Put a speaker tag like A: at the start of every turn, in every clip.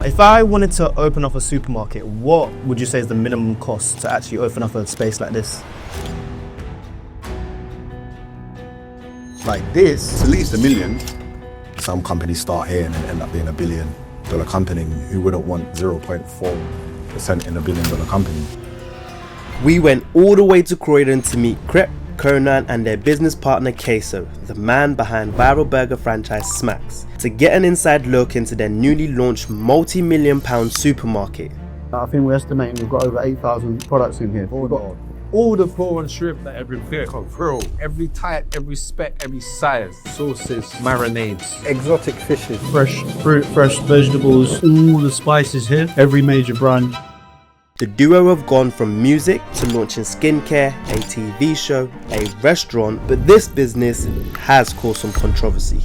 A: If I wanted to open up a supermarket, what would you say is the minimum cost to actually open up a space like this?
B: Like this, it's at least $1 million. Some companies start here and then end up being $1 billion company. Who wouldn't want 0.4% in $1 billion company?
C: We went all the way to Croydon to meet Krept Konan and their business partner Kaysor, the man behind viral burger franchise Smacks, to get an inside look into their newly launched multi-million-pound supermarket.
D: I think we're estimating we've got over 8,000 products in here. We've got
E: all the prawn and shrimp that every grill, every type, every spec, every size, sauces, marinades,
D: exotic fishes,
F: fresh fruit, fresh vegetables, all the spices here, every major brand.
C: The duo have gone from music to launching skincare, a TV show, a restaurant, but this business has caused some controversy.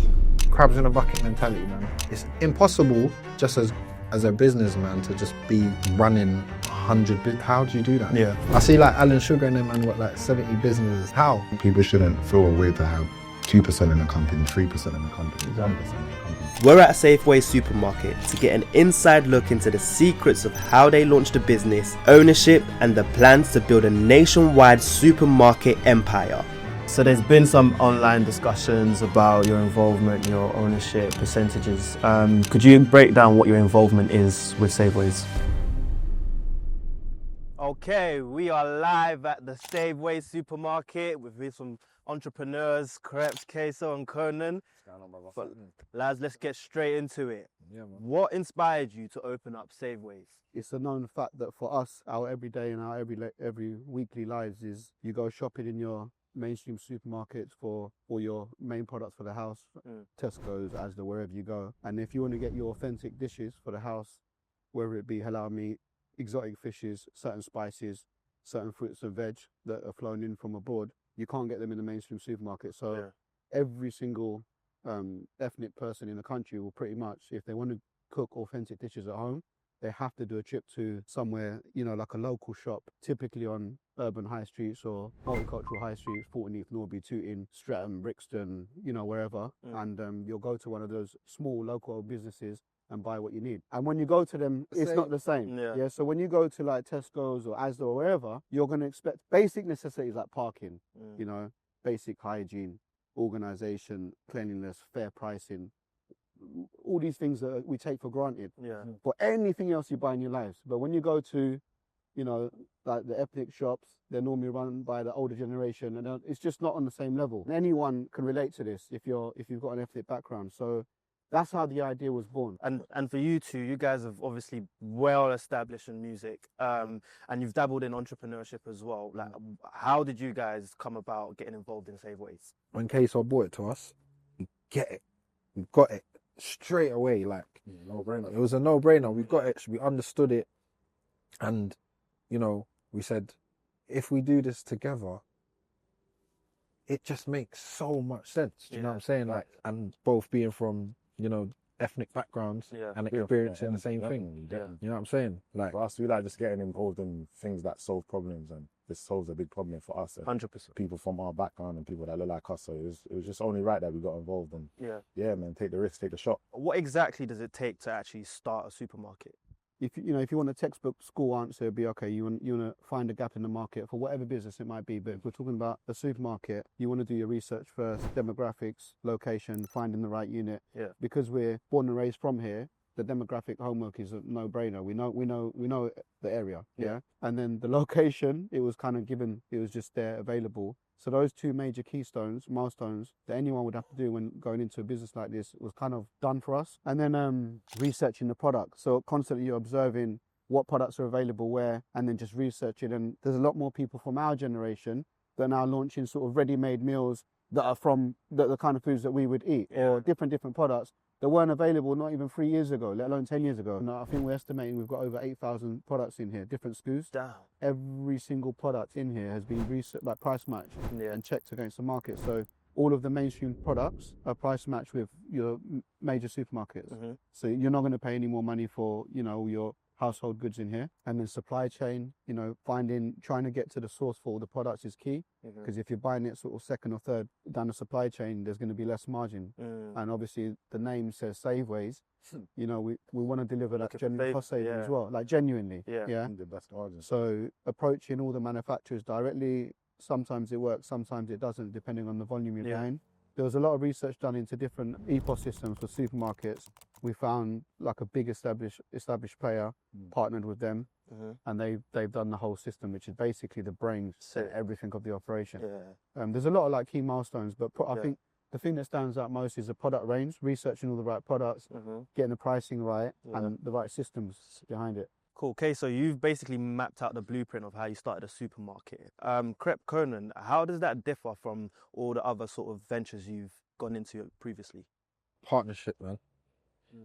G: Crabs in a bucket mentality, man. It's impossible just as a businessman to just be running 100 How do you do that?
A: Yeah.
G: I see like Alan Sugar and them man got like 70 businesses. How?
B: People shouldn't feel weird to have 2% in a company, 3% in a company, 1% in a company.
C: We're at Saveways Supermaket to get an inside look into the secrets of how they launched the business, ownership, and the plans to build a nationwide supermarket empire.
A: So there's been some online discussions about your involvement, your ownership, percentages. Could you break down what your involvement is with Saveways?
C: Okay, we are live at the Saveways Supermarket with some entrepreneurs, Krept, Kaysor and Konan. But lads, let's get straight into it. What inspired you to open up Saveways?
D: It's a known fact that for us, our everyday and our every weekly lives is you go shopping in your mainstream supermarkets for all your main products for the house, Tesco's, Asda, wherever you go. And if you want to get your authentic dishes for the house, whether it be halal meat, exotic fishes, certain spices, certain fruits and veg that are flown in from abroad, you can't get them in the mainstream supermarket. So every single ethnic person in the country will pretty much, if they want to cook authentic dishes at home, they have to do a trip to somewhere, you know, like a local shop, typically on urban high streets or multicultural high streets, Fortney, Norby, Tooting, Streatham, Brixton, you know, wherever. And you'll go to one of those small local businesses and buy what you need. And when you go to them, it's not the same. Yeah. So when you go to like Tesco's or Asda or wherever, you're going to expect basic necessities like parking, you know, basic hygiene, organisation, cleanliness, fair pricing, all these things that we take for granted for anything else you buy in your lives. But when you go to, you know, like the ethnic shops, they're normally run by the older generation, and it's just not on the same level. Anyone can relate to this if you've got an ethnic background. So that's how the idea was born.
C: And for you two, you guys have obviously well established in music, and you've dabbled in entrepreneurship as well. Like, how did you guys come about getting involved in Saveways?
G: When Kaysor bought it to us, we got it straight away. Like, no-brainer. It was a no-brainer. We got it, we understood it, and you know, we said, if we do this together, it just makes so much sense. Do you know what I'm saying? Like, and both being from, you know, ethnic backgrounds and experiencing the same thing. You know what I'm saying? Like,
H: for us, we like just getting involved in things that solve problems, and this solves a big problem for us.
C: 100%.
H: People from our background and people that look like us. So it was just only right that we got involved, and yeah, man, take the risk, take the shot.
C: What exactly does it take to actually start a supermarket?
D: If you want a textbook school answer, it'd be okay. You want to find a gap in the market for whatever business it might be. But if we're talking about a supermarket, you want to do your research first, demographics, location, finding the right unit. Yeah. Because we're born and raised from here, the demographic homework is a no-brainer. We know the area. Yeah. And then the location, it was kind of given. It was just there, available. So those two major milestones that anyone would have to do when going into a business like this was kind of done for us. And then researching the product. So constantly you're observing what products are available where, and then just researching. And there's a lot more people from our generation that are now launching sort of ready-made meals that are from the kind of foods that we would eat, or different products that weren't available not even 3 years ago, let alone 10 years ago. And I think we're estimating we've got over 8,000 products in here, different SKUs.
C: Damn.
D: Every single product in here has been like price matched and checked against the market. So all of the mainstream products are price matched with your major supermarkets. So you're not going to pay any more money for, you know, your household goods in here. And then supply chain, you know, trying to get to the source for all the products is key. Because if you're buying it sort of second or third down the supply chain, there's going to be less margin. And obviously the name says Saveways. You know, we want to deliver that genuine cost saving as well, like genuinely. Yeah.
H: The best margin.
D: So approaching all the manufacturers directly, sometimes it works, sometimes it doesn't, depending on the volume you're buying. There was a lot of research done into different ecosystems for supermarkets. We found like a big established player, partnered with them, and they've done the whole system, which is basically the brains and everything of the operation. There's a lot of like key milestones, but I think the thing that stands out most is the product range, researching all the right products, getting the pricing right, and the right systems behind it.
C: Cool. Okay, so you've basically mapped out the blueprint of how you started a supermarket. Krept Konan, how does that differ from all the other sort of ventures you've gone into previously?
G: Partnership, man.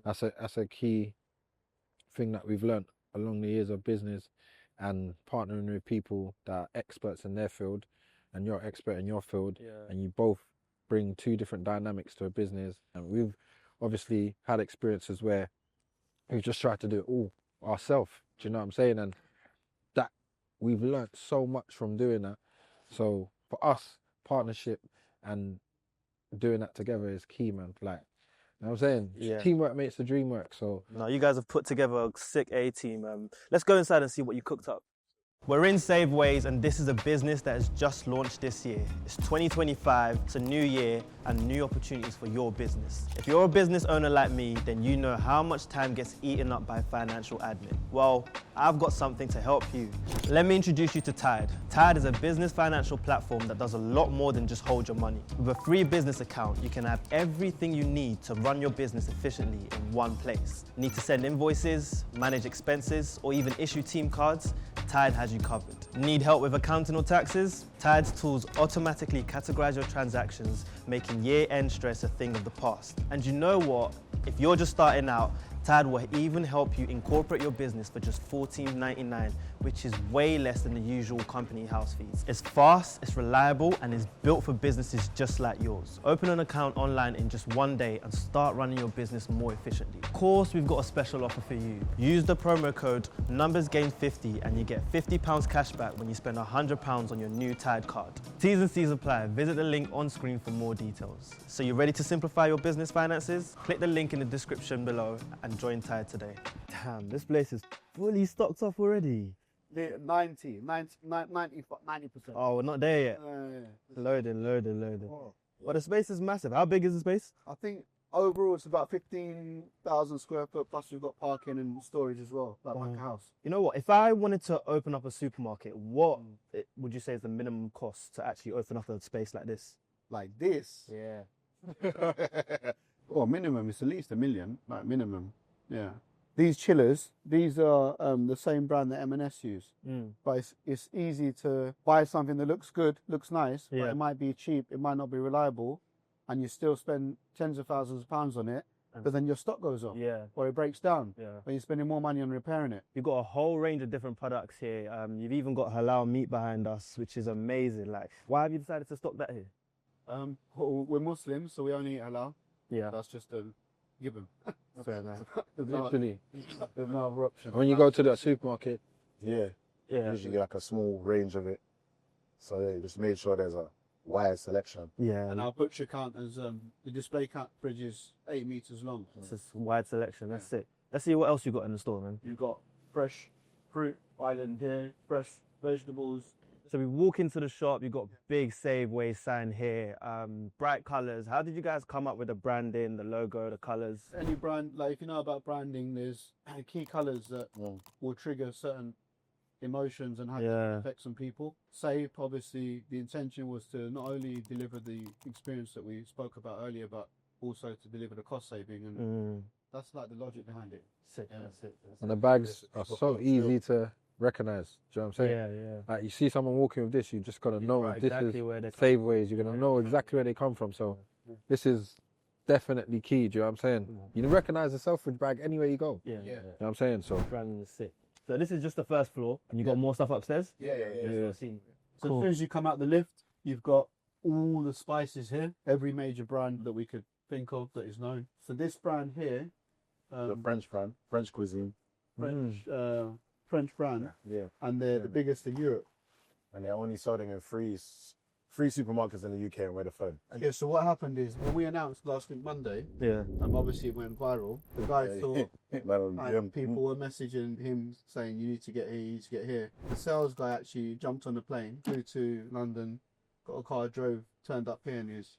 G: That's a key thing that we've learned along the years of business, and partnering with people that are experts in their field, and you're expert in your field, and you both bring two different dynamics to a business. And we've obviously had experiences where we've just tried to do it all ourselves. Do you know what I'm saying? And that we've learned so much from doing that. So for us, partnership and doing that together is key, man. Like, you know what I'm saying? Teamwork makes the dream work. So
C: no, you guys have put together a sick A team. Let's go inside and see what you cooked up. We're in Saveways, and this is a business that has just launched this year. It's 2025, it's a new year and new opportunities for your business. If you're a business owner like me, then you know how much time gets eaten up by financial admin. Well, I've got something to help you. Let me introduce you to Tide. Tide is a business financial platform that does a lot more than just hold your money. With a free business account, you can have everything you need to run your business efficiently in one place. Need to send invoices, manage expenses, or even issue team cards? Tide has you covered. Need help with accounting or taxes? Tide's tools automatically categorize your transactions, making year-end stress a thing of the past. And you know what? If you're just starting out, Tide will even help you incorporate your business for just $14.99, which is way less than the usual company house fees. It's fast, it's reliable, and it's built for businesses just like yours. Open an account online in just one day and start running your business more efficiently. Of course, we've got a special offer for you. Use the promo code NumbersGain50 and you get £50 cash back when you spend £100 on your new Tide card. T's and C's apply. Visit the link on screen for more details. So you ready to simplify your business finances? Click the link in the description below and join Tide today. Damn, this place is fully stocked up already.
D: 90%.
C: Oh, we're not there yet. Loading.
D: Oh.
C: Well, the space is massive. How big is the space?
D: I think overall it's about 15,000 square foot, plus we've got parking and storage as well, like a house.
C: You know what? If I wanted to open up a supermarket, what would you say is the minimum cost to actually open up a space like this?
D: Like this?
C: Yeah.
D: Well, minimum, it's at least $1 million, like minimum. Yeah. These chillers, these are the same brand that M&S use, but it's easy to buy something that looks good, looks nice, but it might be cheap, it might not be reliable, and you still spend tens of thousands of pounds on it, but then your stock goes off, or it breaks down, but you're spending more money on repairing it.
C: You've got a whole range of different products here. You've even got halal meat behind us, which is amazing. Like, why have you decided to stock that here?
D: Well, we're Muslims, so we only eat halal.
C: Yeah.
D: That's just a given.
C: Fair enough.
G: literally,
D: There's no other option.
G: when you go to the supermarket,
H: Usually like a small range of it. So yeah, just made sure there's a wide selection.
C: Yeah.
D: And our butcher count is the display count bridge is 8 meters long.
C: It's a wide selection. That's it. Let's see what else you got in the store, man.
D: You've got fresh fruit island here, fresh vegetables.
C: So we walk into the shop, you've got big Saveways sign here, bright colours. How did you guys come up with the branding, the logo, the colours?
D: Any brand, like if you know about branding, there's key colours that will trigger certain emotions and have effects on people. Save, obviously, the intention was to not only deliver the experience that we spoke about earlier, but also to deliver the cost saving, and that's like the logic behind it.
C: Sick, that's it.
G: and the bags are so easy to recognize. Do you know what I'm saying?
C: Yeah.
G: Like, you see someone walking with this, you just gotta know
C: Right,
G: this
C: exactly
G: is
C: where they're
G: Saveways. You're gonna know exactly where they come from. So this is definitely key. Do you know what I'm saying? You recognize the Selfridge bag anywhere you go.
C: Yeah.
G: You know what I'm saying? So
C: Branding is sick. So this is just the first floor, and you got more stuff upstairs?
D: Yeah.
C: So
D: So as soon as you come out the lift, you've got all the spices here. Every major brand that we could think of that is known. So this brand here,
H: The French brand, French cuisine.
D: French brand,
H: Yeah.
D: and they're the biggest in Europe.
H: And they're only selling in three supermarkets in the UK, and we're the third.
D: Yeah, so what happened is when we announced last week Monday, obviously it went viral. The guy thought people were messaging him saying you need to get here, you need to get here. The sales guy actually jumped on the plane, flew to London, got a car, drove, turned up here, and he was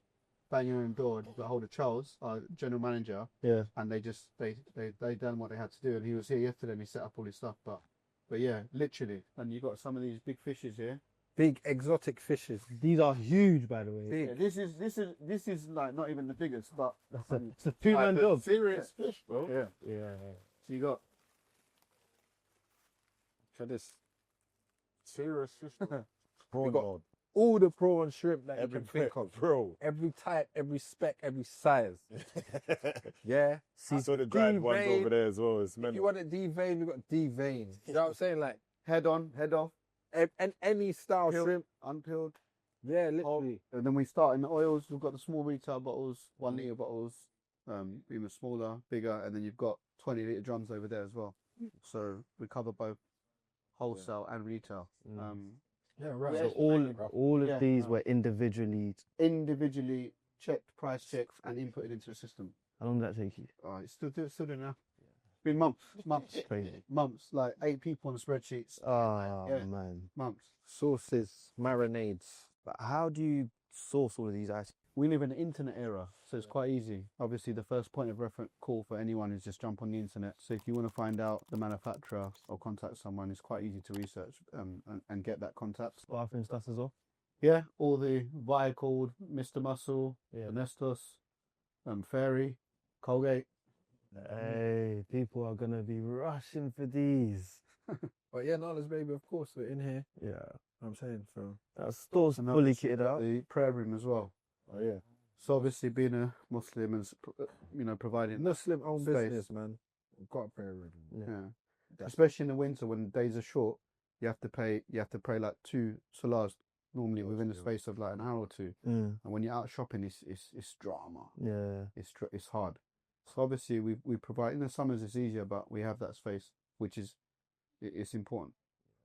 D: banging on the door, got hold of Charles, our general manager.
A: Yeah.
D: And they done what they had to do, and he was here yesterday and he set up all his stuff. But yeah, literally. And you got some of these big fishes here.
G: Big exotic fishes.
A: These are huge, by the way.
G: Big.
D: Yeah, this is like not even the biggest, but
A: It's a two-man job.
H: Serious fish, bro.
D: yeah. So you got
G: For this.
H: Serious fish.
G: We got all the prawn shrimp that
H: Every
G: you can think of.
H: bro.
G: Every type, every spec, every size. Yeah.
H: I saw the dried ones
G: D-vein.
H: over there as well. It's
G: If you
H: mental.
G: want it D-vein, we got D-vein. You know what I'm saying? Like,
D: head on, head off,
G: and any style
D: peeled,
G: shrimp.
D: unpeeled.
G: Yeah, literally.
D: And then we start in the oils. We've got the small retail bottles, 1 litre bottles, even smaller, bigger, and then you've got 20 litre drums over there as well. So we cover both wholesale and retail.
G: Yeah, right.
A: So all of these were individually.
D: Individually checked, price checked, and inputted into the system.
A: How long did that take you?
D: It's still doing now. It's been months,
A: Crazy.
D: months. Like 8 people on the spreadsheets.
A: Oh
D: Yeah.
A: man.
D: Months.
G: Sauces, marinades.
A: But how do you source all of these items?
D: We live in an internet era, so it's quite easy. Obviously, the first point of reference call for anyone is just jump on the internet. So if you want to find out the manufacturer or contact someone, it's quite easy to research and get that contact.
A: Bathroom stuff as well.
D: Yeah, all the Viacalled, Mr. Muscle, Nestos, Fairy, Colgate.
A: Hey, people are gonna be rushing for these.
G: But yeah, Nala's baby, of course, we're in here.
A: Yeah.
G: I'm saying, so.
A: That store's
D: And
A: fully
D: obviously
A: kitted out.
D: the prayer room as well.
H: Oh yeah.
D: So obviously, being a Muslim and providing
G: Muslim-owned
D: space.
G: business, man. We've got a prayer room.
D: Yeah. Especially in the winter when the days are short, you have to pray like 2 salahs normally within the space of like an hour or 2. And when you're out shopping, it's drama.
A: Yeah.
D: It's hard. So obviously we provide, in the summers it's easier, but we have that space, which is it's important.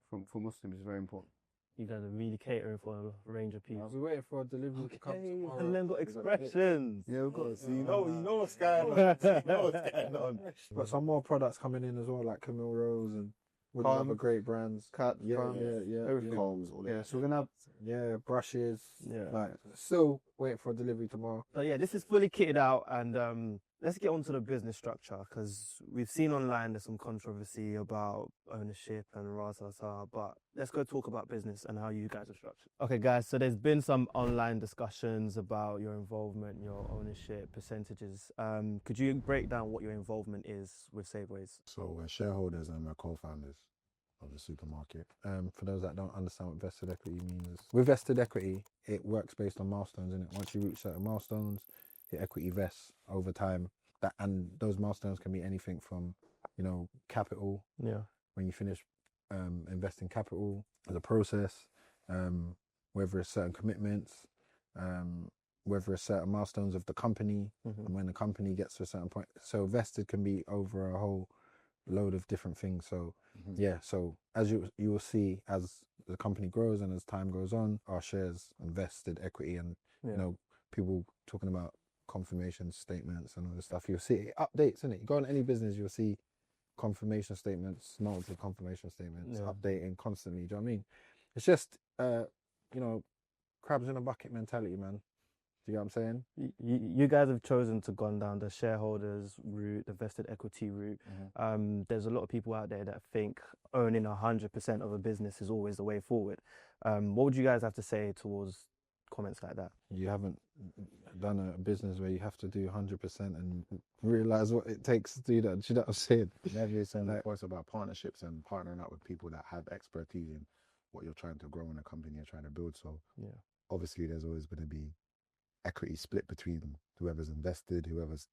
D: For Muslims, it's very important.
A: You guys are really catering for a range of people.
G: We're waiting for a delivery to come tomorrow.
A: And then got expressions.
D: Yeah, we've got.
H: So you know what's going on. You know what's going on.
G: But some more products coming in as well, like Camille Rose and with other great brands.
D: Cat,
G: Yeah,
D: combs, everything.
H: Combs, all that.
D: Yeah, so we're gonna have.
G: Yeah, brushes.
A: Yeah.
G: Like, still waiting for a delivery tomorrow.
A: But yeah, this is fully kitted out, and let's get onto the business structure, because we've seen online there's some controversy about ownership and rah-rah-rah, but let's go talk about business and how you guys are structured. Okay, guys, so there's been some online discussions about your involvement, your ownership, percentages. Could you break down what your involvement is with Saveways?
H: So we're shareholders and we're co-founders of the supermarket.
G: For those that don't understand what vested equity means, with vested equity, it works based on milestones, innit? Once you reach certain milestones, your equity vests over time. And those milestones can be anything from, capital.
A: Yeah.
G: When you finish investing capital, the process, whether it's certain commitments, whether it's certain milestones of the company, and when the company gets to a certain point. So vested can be over a whole load of different things. So yeah, so as you will see, as the company grows and as time goes on, our shares and vested equity, and people talking about confirmation statements and all this stuff. You'll see updates, innit? You go on any business, you'll see confirmation statements, multiple confirmation statements, updating constantly. Do you know what I mean? It's just, crabs in a bucket mentality, man. Do you get what I'm saying?
A: You guys have chosen to gone down the shareholders route, the vested equity route. There's a lot of people out there that think owning 100% of a business is always the way forward. What would you guys have to say towards comments like that?
G: You haven't done a business where you have to do 100% and realize what it takes to do that. Do you know what I'm saying?
H: Never you're saying of course about partnerships and partnering up with people that have expertise in what you're trying to grow in a company you're trying to build. So obviously there's always going to be equity split between whoever's invested, whoever's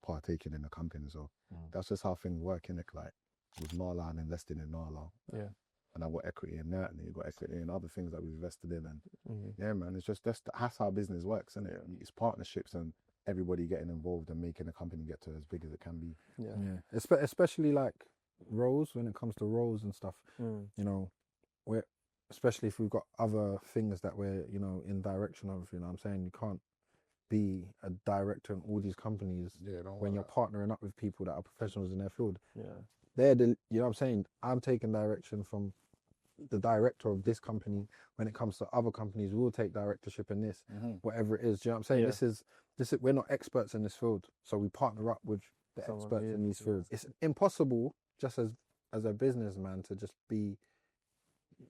H: partaking in the company. So that's just how things work, innit? Like with Nala and investing in Nala.
A: Yeah.
H: And I've got equity in that, and then you've got equity in other things that we've invested in. And yeah, man, it's just that's how business works, isn't it? It's partnerships and everybody getting involved and making a company get to as big as it can be.
G: Yeah. Especially like, roles when it comes to roles and stuff. You know, we're especially if we've got other things that we're, you know, in direction of. You know what I'm saying? You can't be a director in all these companies when you're partnering up with people that are professionals in their field. They're the, you know what I'm saying? I'm taking direction from the director of this company. When it comes to other companies, we'll take directorship in this, whatever it is. Do you know what I'm saying? This is we're not experts in this field, so we partner up with the experts in these fields. It's impossible just as a businessman to just be,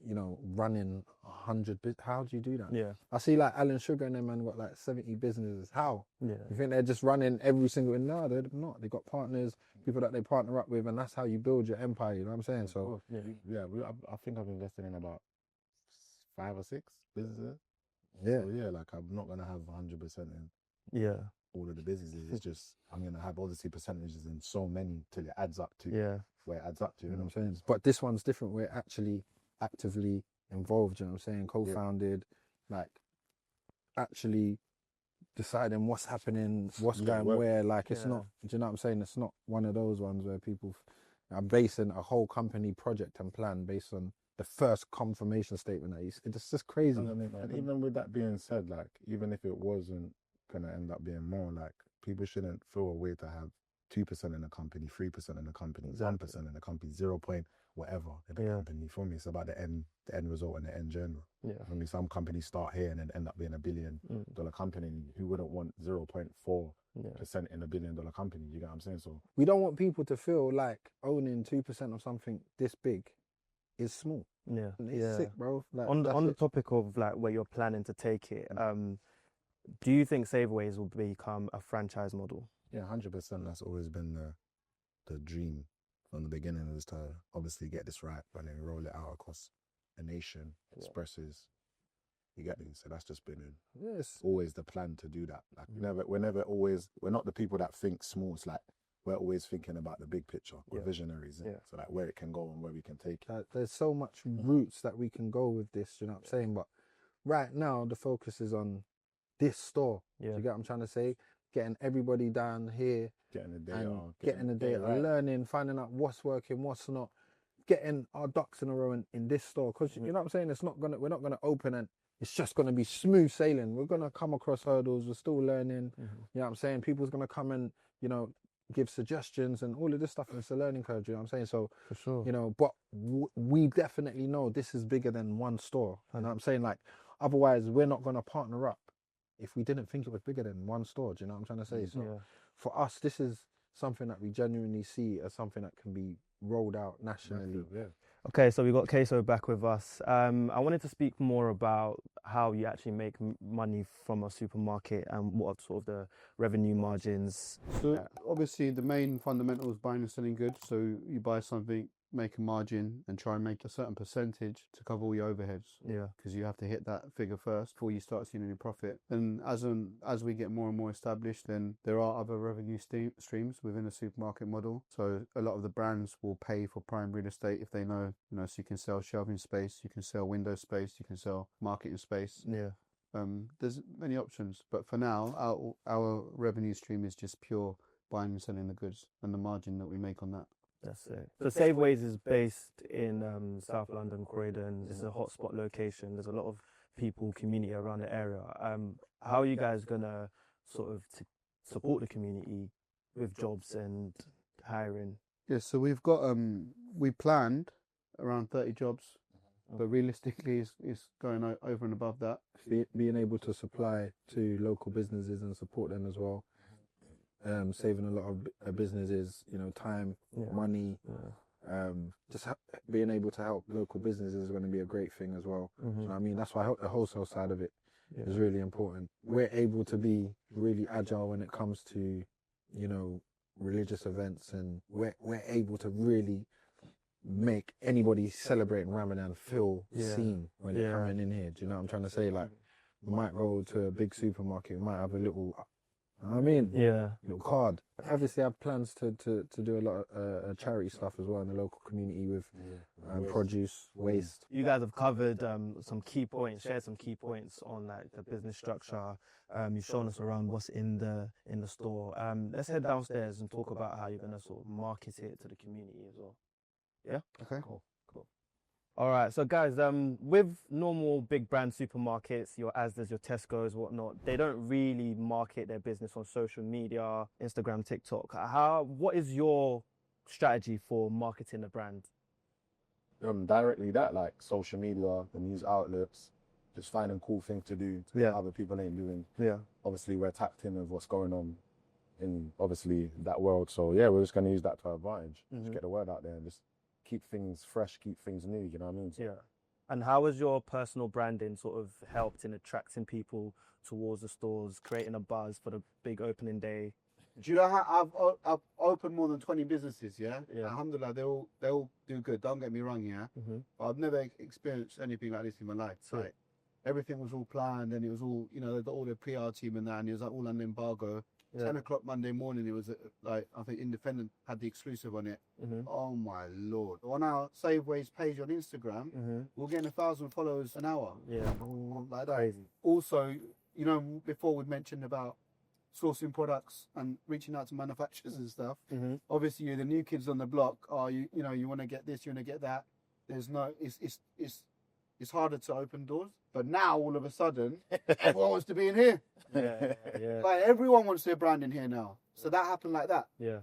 G: you know, running 100 how do you do that? I see like Alan Sugar and them man got like 70 businesses. How? You think they're just running every single? No, they're not. They got partners, people that they partner up with, and that's how you build your empire. You know what I'm saying? So
H: I think I've invested in about 5 or 6 businesses.
G: Yeah.
H: So yeah, like I'm not gonna have 100% in all of the businesses. It's just I'm gonna have obviously percentages in so many till it adds up to where it adds up to.
G: You know what I'm saying? But this one's different. We're actually actively involved. You know what I'm saying? Co-founded, like actually deciding what's happening, what's going where. Like it's not. Do you know what I'm saying? It's not one of those ones where people are basing a whole company project and plan based on the first confirmation statement that it's just crazy.
H: And even with that being said, like even if it wasn't gonna end up being more, like people shouldn't feel a way to have 2% in the company, 3% in the company, 1% in the company, 0 point whatever in the company. For me, it's about the end result and the end journey. For me, some companies start here and then end up being $1 billion company. Who wouldn't want 0.4% in $1 billion company? You get what I'm saying? So
G: we don't want people to feel like owning 2% of something this big is small. It's sick, bro. Like,
A: on the topic of like where you're planning to take it, do you think Saveways will become a franchise model?
H: Yeah, 100%. That's always been the dream from the beginning, is to obviously get this right and then roll it out across a nation, expresses. You get me? So that's just been always the plan to do that. Like we're not the people that think small. It's like we're always thinking about the big picture. We're visionaries. So like where it can go and where we can take it.
G: There's so much routes that we can go with this, you know what I'm saying? But right now the focus is on this store. Do you get what I'm trying to say? Getting everybody down here, getting the data,
H: right.
G: learning, finding out what's working, what's not, getting our ducks in a row in this store. Because you know what I'm saying? We're not gonna open and it's just gonna be smooth sailing. We're gonna come across hurdles. We're still learning. You know what I'm saying? People's gonna come and, you know, give suggestions and all of this stuff, and it's a learning curve. You know what I'm saying? So
A: for sure,
G: you know, but we definitely know this is bigger than one store. You know what I'm saying? Like otherwise, we're not gonna partner up if we didn't think it was bigger than one store. Do you know what I'm trying to say? So for us, this is something that we genuinely see as something that can be rolled out nationally.
A: Okay, so we got Kaysor back with us. I wanted to speak more about how you actually make money from a supermarket and what are sort of the revenue margins.
D: So obviously the main fundamental is buying and selling goods. So you buy something, make a margin and try and make a certain percentage to cover all your overheads. Because you have to hit that figure first before you start seeing any profit. And as we get more and more established, then there are other revenue streams within the supermarket model. So a lot of the brands will pay for prime real estate if they know, so you can sell shelving space, you can sell window space, you can sell marketing space. There's many options, but for now, our revenue stream is just pure buying and selling the goods and the margin that we make on that.
A: That's it. So Saveways is based in South London, Croydon. It's a hotspot location. There's a lot of people, community around the area. How are you guys gonna sort of support the community with jobs and hiring?
D: Yeah, so we've got we planned around 30 jobs, but realistically, it's going over and above that.
G: Being able to supply to local businesses and support them as well. Saving a lot of businesses, you know, time, money. Just being able to help local businesses is going to be a great thing as well. You know what I mean? That's why the wholesale side of it is really important. We're able to be really agile when it comes to, you know, religious events, and we're able to really make anybody celebrating Ramadan feel seen when they're coming in here. Do you know what I'm trying to say? Like, we might roll to a big supermarket, we might have a little, little card. Obviously, I have plans to do a lot of charity stuff as well in the local community with produce, waste.
A: You guys have covered some key points, shared some key points on like the business structure. You've shown us around what's in the store. Let's head downstairs and talk about how you're gonna sort of market it to the community as well. Yeah.
D: Okay.
A: Cool. All right, so guys, with normal big brand supermarkets, your Asda's, your Tesco's, whatnot, they don't really market their business on social media, Instagram, TikTok. What is your strategy for marketing the brand?
H: Directly that, like social media, the news outlets, just finding cool things to do
A: Yeah.
H: other people ain't doing.
A: Yeah.
H: Obviously, we're tapped in with what's going on in obviously that world. So yeah, we're just going to use that to our advantage. Just get the word out there and just keep things fresh, keep things new. You know what I mean? So,
A: Yeah. And how has your personal branding sort of helped in attracting people towards the stores, creating a buzz for the big opening day?
D: Do you know how I've opened more than 20 businesses, yeah?
A: Yeah.
D: Alhamdulillah, they all do good. Don't get me wrong, yeah? But I've never experienced anything like this in my life.
A: Sure.
D: Like, everything was all planned and it was all, you know, they got all the PR team and that, and it was like all under embargo.
A: Yeah.
D: 10 o'clock Monday morning, it was like, I think Independent had the exclusive on it. Oh my Lord. On our Saveways page on Instagram, we're getting 1,000 followers an hour.
A: Yeah.
D: Like that.
A: Crazy.
D: Also, you know, before we mentioned about sourcing products and reaching out to manufacturers and stuff. Obviously, you're the new kids on the block. You know, you want to get this, you want to get that. There's no, it's harder to open doors. But now, all of a sudden, everyone wants to be in here.
A: Yeah.
D: Like, everyone wants their brand in here now. So that happened like that.
A: Yeah.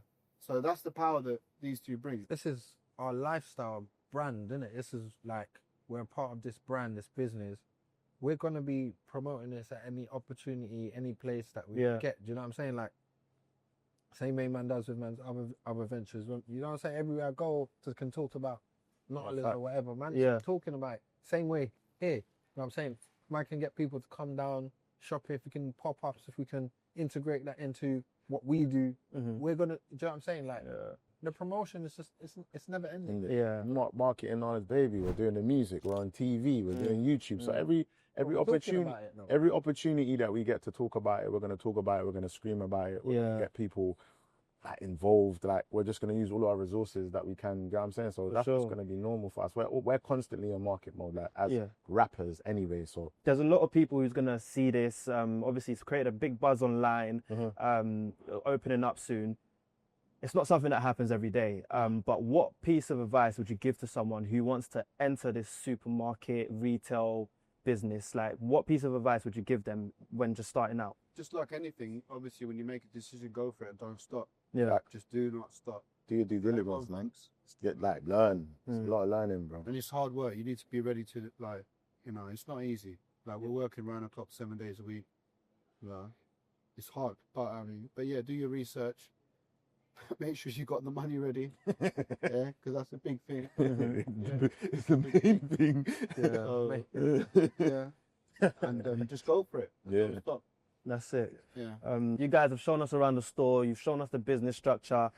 D: So that's the power that these two bring.
G: This is our lifestyle brand, isn't it? This is like, we're a part of this brand, this business. We're going to be promoting this at any opportunity, any place that we get. Do you know what I'm saying? Like, same way man does with man's other ventures. You know what I'm saying? Everywhere I go, can talk about Nautilus or whatever. Man, talking about it. Same way here. You know what I'm saying? Man can get people to come down, shop here. If we can pop ups, if we can integrate that into what we do, we're going to, do you know what I'm saying? Like, the promotion is just, it's never ending.
A: Yeah.
H: Marketing on his baby. We're doing the music. We're on TV. We're doing YouTube. So every opportunity that we get to talk about it, we're going to talk about it. We're going to scream about it. We're going to get people like involved. Like, we're just going to use all our resources that we can. You know what I'm saying? So that's just going to be normal for us. We're constantly in market mode, like as rappers anyway. So
A: there's a lot of people who's gonna see this. Obviously, it's created a big buzz online. Opening up soon. It's not something that happens every day. But what piece of advice would you give to someone who wants to enter this supermarket retail business? Like, what piece of advice would you give them when just starting out?
D: Just like anything, obviously, when you make a decision, go for it. Don't stop.
A: Yeah.
D: Like, just do not stop.
H: do your due diligence, man. Get like learn. It's a lot of learning, bro.
D: And it's hard work. You need to be ready to, like, you know, it's not easy. Like, we're working round the clock 7 days a week. It's hard. But yeah, do your research. Make sure you got the money ready. Yeah, because that's a big thing.
H: It's the main thing.
D: And just go for it. Don't stop.
A: That's it.
D: Yeah.
A: You guys have shown us around the store. You've shown us the business structure.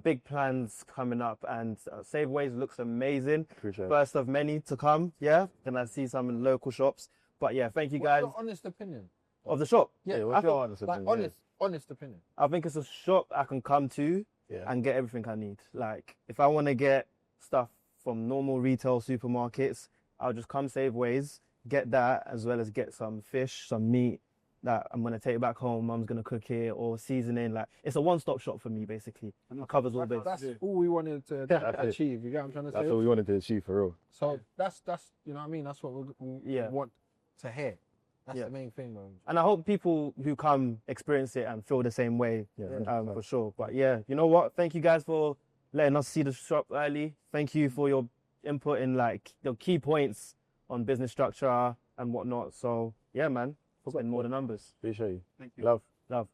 A: Big plans coming up, and Saveways looks amazing.
H: Appreciate it.
A: First of many to come. Yeah, and I see some in local shops. But yeah, thank you guys.
G: What's your honest opinion
A: Of the shop.
G: Yeah,
H: what's your honest opinion?
G: honest opinion.
A: I think it's a shop I can come to and get everything I need. Like, if I want to get stuff from normal retail supermarkets, I'll just come Saveways, get that, as well as get some fish, some meat that I'm going to take back home. Mum's going to cook it, or seasoning. Like, it's a one-stop shop for me, basically. It covers all bases.
G: That's all we wanted to achieve. You get what I'm trying to say?
H: That's what we wanted to achieve, for real.
G: So that's you know what I mean? That's what we want to hear. That's the main thing, man.
A: And I hope people who come experience it and feel the same way, for sure. But yeah, you know what? Thank you guys for letting us see the shop early. Thank you for your input in, like, the key points on business structure and whatnot. So yeah, man, putting more the numbers.
H: Appreciate you.
D: Thank you.
H: Love.
A: Love.